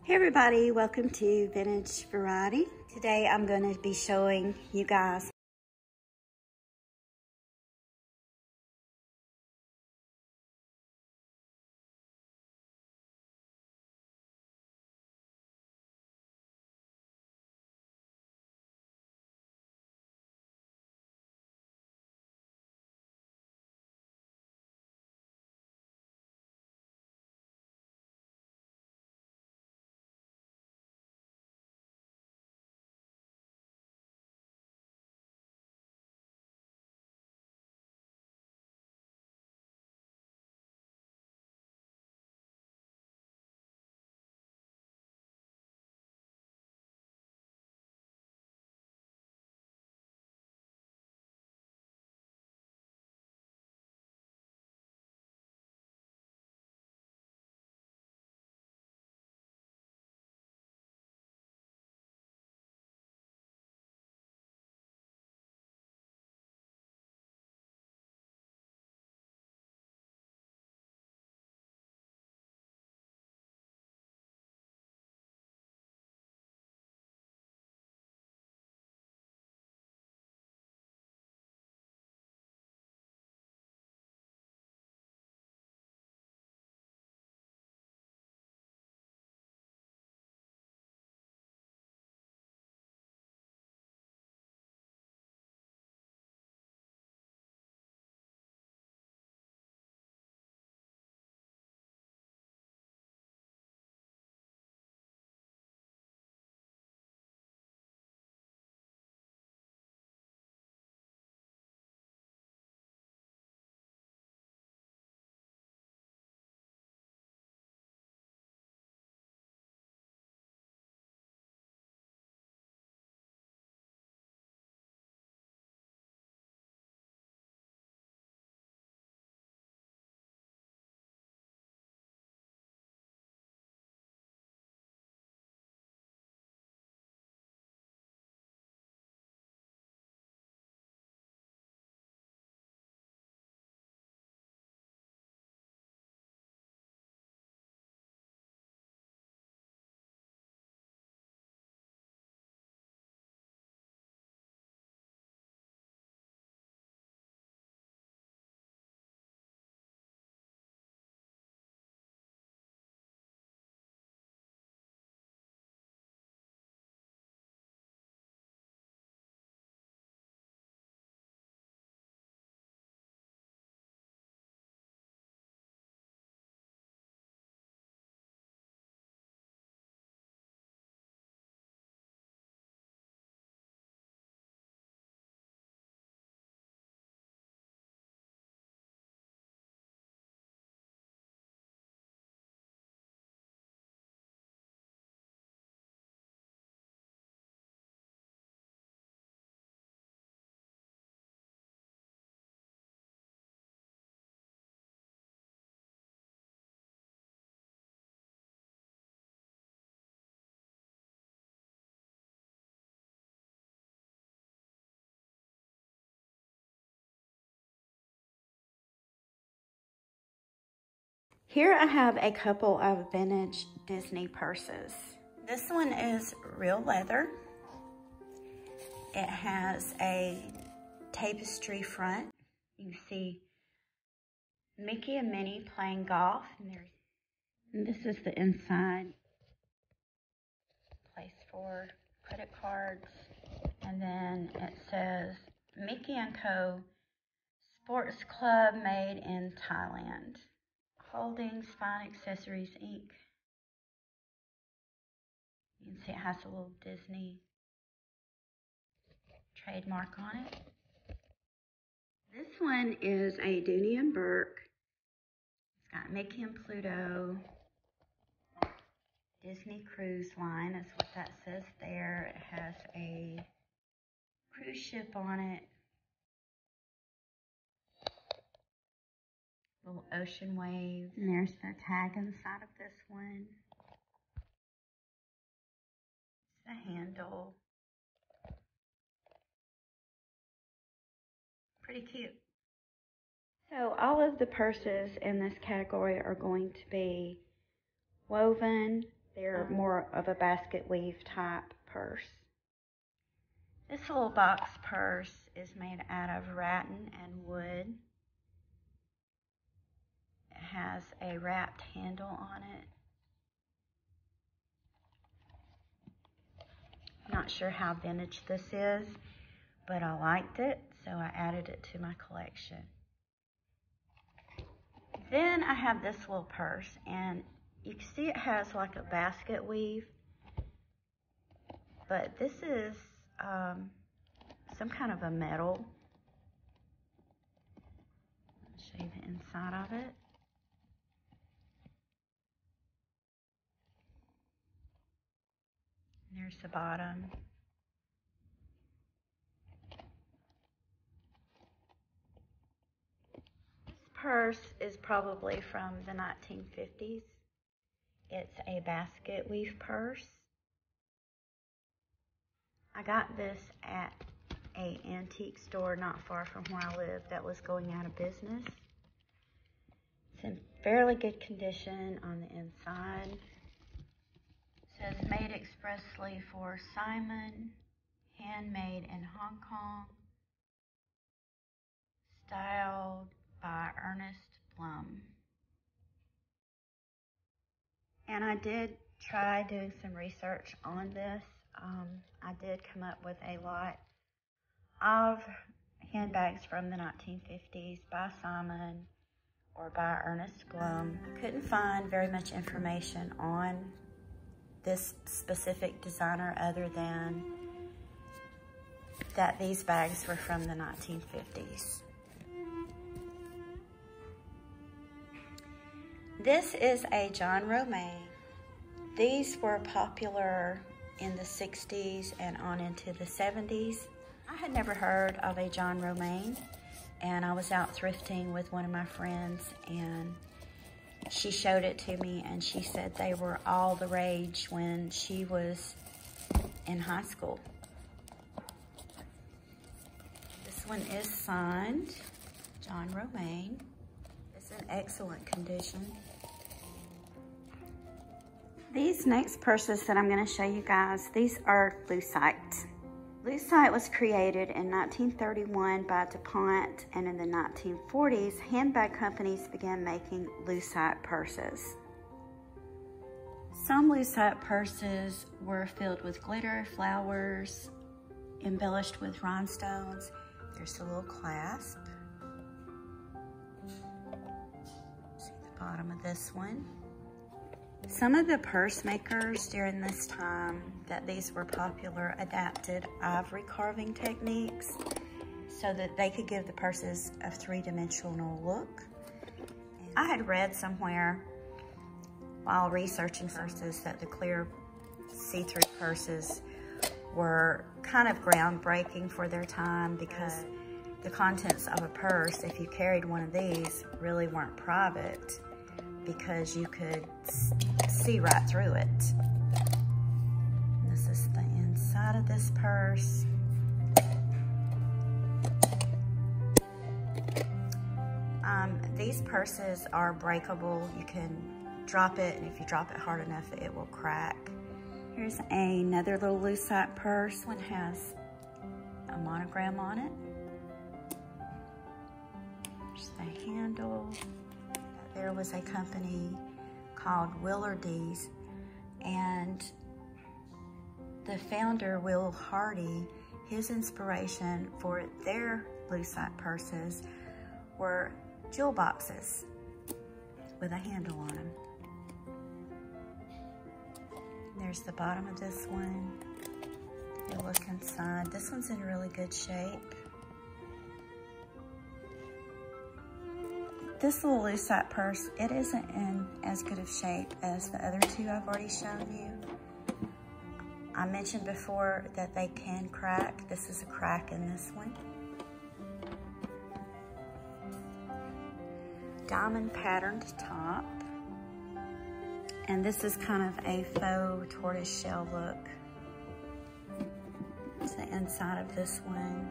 Hey everybody, welcome to Vintage Variety. Today I'm going to be showing you guys Here I have a couple of vintage Disney purses. This one is real leather. It has a tapestry front. You can see Mickey and Minnie playing golf. And this is the inside. Place for credit cards. And then it says Mickey & Co. Sports Club made in Thailand. Holdings, Fine Accessories, Inc. You can see it has a little Disney trademark on it. This one is a Dooney and Burke. It's got Mickey and Pluto. Disney Cruise Line is what that says there. It has a cruise ship on it. Little ocean waves. And there's the tag inside of this one. The handle. Pretty cute. So all of the purses in this category are going to be woven, They're more of a basket weave type purse. This little box purse is made out of rattan and wood. It has a wrapped handle on it. Not sure how vintage this is, but I liked it, so I added it to my collection. Then I have this little purse, and you can see it has like a basket weave, but this is some kind of a metal. I'll show you the inside of it. There's the bottom. This purse is probably from the 1950s. It's a basket weave purse. I got this at an antique store not far from where I live that was going out of business. It's in fairly good condition on the inside. It says made expressly for Simon, handmade in Hong Kong, styled by Ernest Blum. And I did try doing some research on this. I did come up with a lot of handbags from the 1950s by Simon or by Ernest Blum. I couldn't find very much information on this specific designer other than that these bags were from the 1950s. This is a John Romaine. These were popular in the 60s and on into the 70s. I had never heard of a John Romaine, and I was out thrifting with one of my friends, and she showed it to me, and she said they were all the rage when she was in high school. This one is signed John Romaine. It's in excellent condition. These next purses that I'm going to show you guys, these are Bleusite. Bleusite was created in 1931 by DuPont, and in the 1940s, handbag companies began making Bleusite purses. Some Bleusite purses were filled with glitter, flowers, embellished with rhinestones. There's a little clasp. See the bottom of this one. Some of the purse makers during this time that these were popular adapted ivory carving techniques so that they could give the purses a three-dimensional look. I had read somewhere while researching purses that the clear see-through purses were kind of groundbreaking for their time, because the contents of a purse, if you carried one of these, really weren't private, because you could see right through it. And this is the inside of this purse. These purses are breakable. You can drop it, and if you drop it hard enough, it will crack. Here's another little Bleusite purse. One has a monogram on it. There's the handle. There was a company called Willardy's, and the founder, Will Hardy, his inspiration for their Bleusite purses were jewel boxes with a handle on them. There's the bottom of this one. You look inside. This one's in really good shape. This little Bleusite purse, it isn't in as good of shape as the other two I've already shown you. I mentioned before that they can crack. This is a crack in this one. Diamond patterned top. And this is kind of a faux tortoise shell look. It's the inside of this one.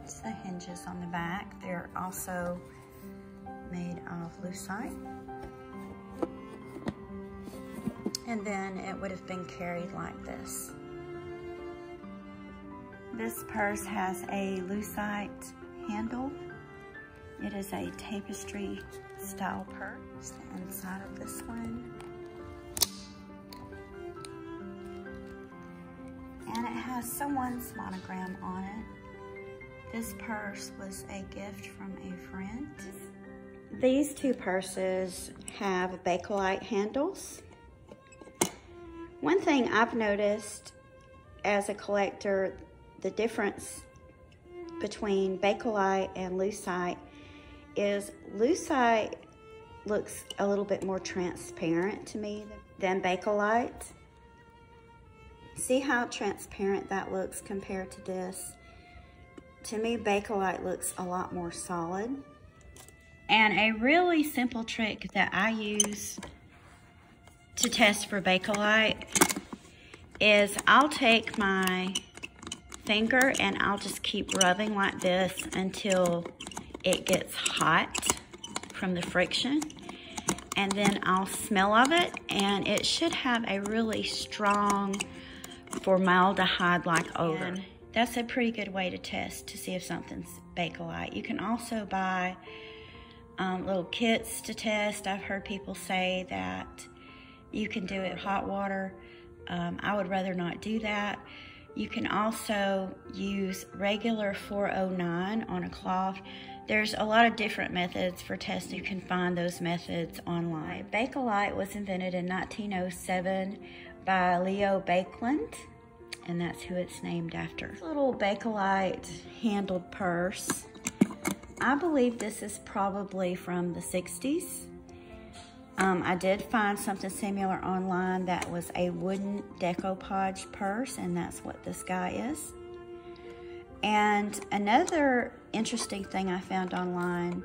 It's the hinges on the back. They're also made of Bleusite. and then it would have been carried like this. This purse has a Bleusite handle. It is a tapestry style purse. The inside of this one. And it has someone's monogram on it. This purse was a gift from a friend. These two purses have Bakelite handles. One thing I've noticed as a collector, the difference between Bakelite and Bleusite is Bleusite looks a little bit more transparent to me than Bakelite. See how transparent that looks compared to this? To me, Bakelite looks a lot more solid. And a really simple trick that I use to test for Bakelite is I'll take my finger and I'll just keep rubbing like this until it gets hot from the friction. And then I'll smell of it, and it should have a really strong formaldehyde-like odor. And that's a pretty good way to test to see if something's Bakelite. You can also buy little kits to test. I've heard people say that you can do it in hot water. I would rather not do that. You can also use regular 409 on a cloth. There's a lot of different methods for testing. You can find those methods online. Bakelite was invented in 1907 by Leo Bakelite, and that's who it's named after. This little Bakelite handled purse. I believe this is probably from the 60s. I did find something similar online that was a wooden decoupage purse, and that's what this guy is. And another interesting thing I found online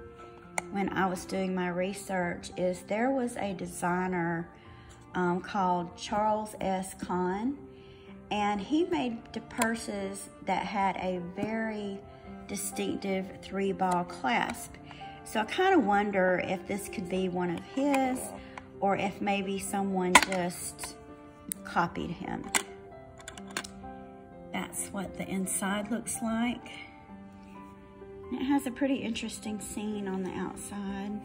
when I was doing my research is there was a designer called Charles S. Kahn, and he made the purses that had a very distinctive 3-ball clasp. So I kind of wonder if this could be one of his, or if maybe someone just copied him. That's what the inside looks like. It has a pretty interesting scene on the outside.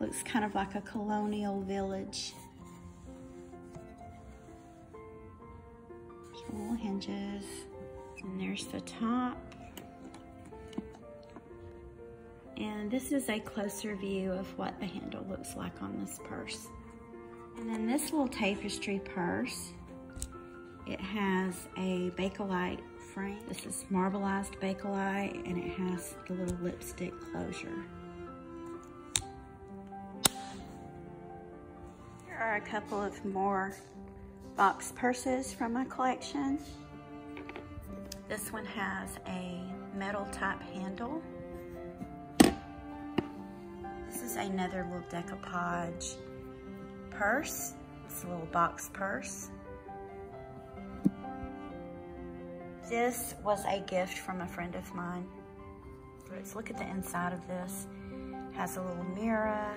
Looks kind of like a colonial village. Little hinges. And there's the top. And this is a closer view of what the handle looks like on this purse. And then this little tapestry purse, it has a Bakelite frame. This is marbleized Bakelite, and it has the little lipstick closure. Here are a couple of more box purses from my collection. This one has a metal type handle. This is another little decoupage purse. It's a little box purse. This was a gift from a friend of mine. Let's look at the inside of this. It has a little mirror.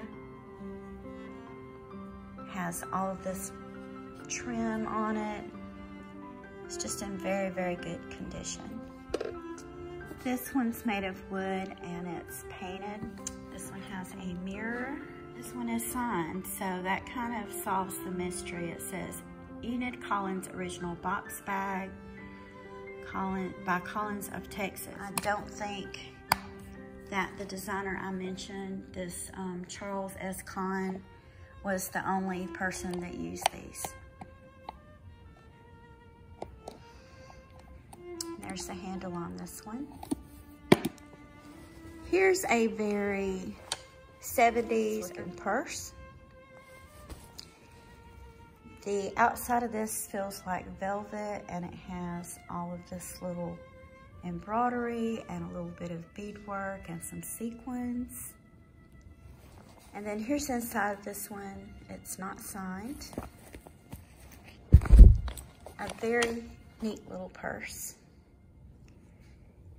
It has all of this trim on it. It's just in very, very good condition. This one's made of wood and it's painted. This one has a mirror. This one is signed, so that kind of solves the mystery. It says, Enid Collins Original Box Bag by Collins of Texas. I don't think that the designer I mentioned, this Charles S. Kahn, was the only person that used these. There's the handle on this one. Here's a very 70s looking purse. The outside of this feels like velvet, and it has all of this little embroidery and a little bit of beadwork and some sequins. And then here's the inside of this one. It's not signed. A very neat little purse.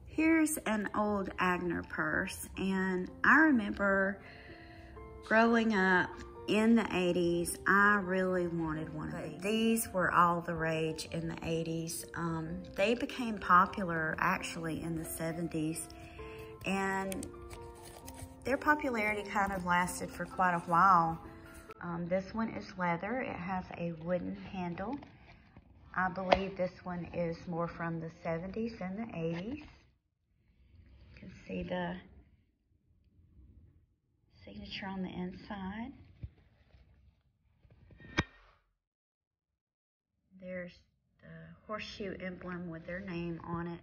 Here's an old AGNER purse, and I remember growing up in the 80s, I really wanted one of these. These were all the rage in the 80s. They became popular actually in the 70s, and their popularity kind of lasted for quite a while. This one is leather. It has a wooden handle. I believe this one is more from the 70s than the 80s. You can see the signature on the inside. There's the horseshoe emblem with their name on it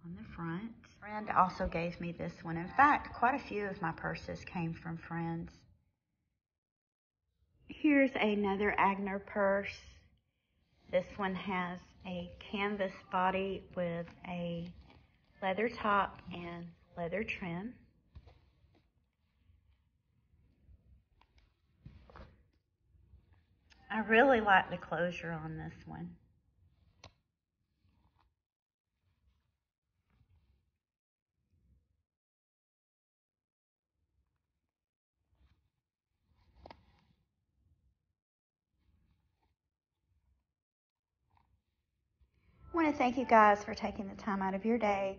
on the front. A friend also gave me this one. In fact, quite a few of my purses came from friends. Here's another AGNER purse. This one has a canvas body with a leather top and leather trim. I really like the closure on this one. I want to thank you guys for taking the time out of your day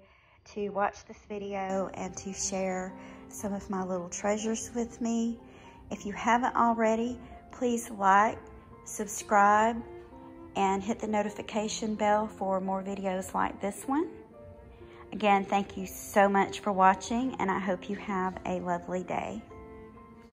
to watch this video and to share some of my little treasures with me. If you haven't already, please like, subscribe, and hit the notification bell for more videos like this one. Again, thank you so much for watching, and I hope you have a lovely day.